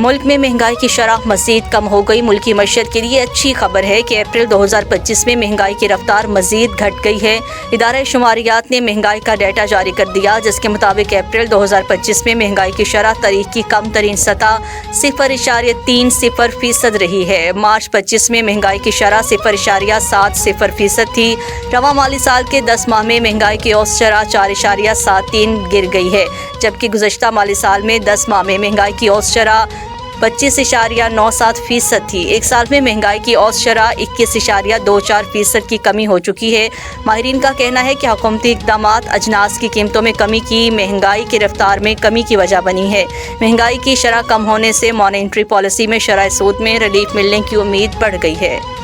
मुल्क में महंगाई की शरह मज़ीद कम हो गई। मुल्की मईशत के लिए अच्छी खबर है कि अप्रैल 2025 में महंगाई की रफ्तार मज़ीद घट गई है। इदारा शुमारियात ने महंगाई का डाटा जारी कर दिया, जिसके मुताबिक अप्रैल 2025 में महंगाई की शरह तारीख की कम तरीन सतह 0.30% रही है। मार्च 25 में महंगाई की शरह 0.70% थी। रवा माली साल के 10 माह में महंगाई की औसत शरह 4.73 गिर गई है, जबकि गुज़श्ता माली साल में 10 माह में महंगाई की औसत शरह 25.97% थी। एक साल में महंगाई की औसत शरह 21.24% की कमी हो चुकी है। माहिरीन का कहना है कि हुकूमती इक़दामात अजनास की कीमतों में कमी की महंगाई की रफ्तार में कमी की वजह बनी है। महंगाई की शरह कम होने से मॉनेटरी पॉलिसी में शरह सूद में रिलीफ मिलने की उम्मीद बढ़ गई है।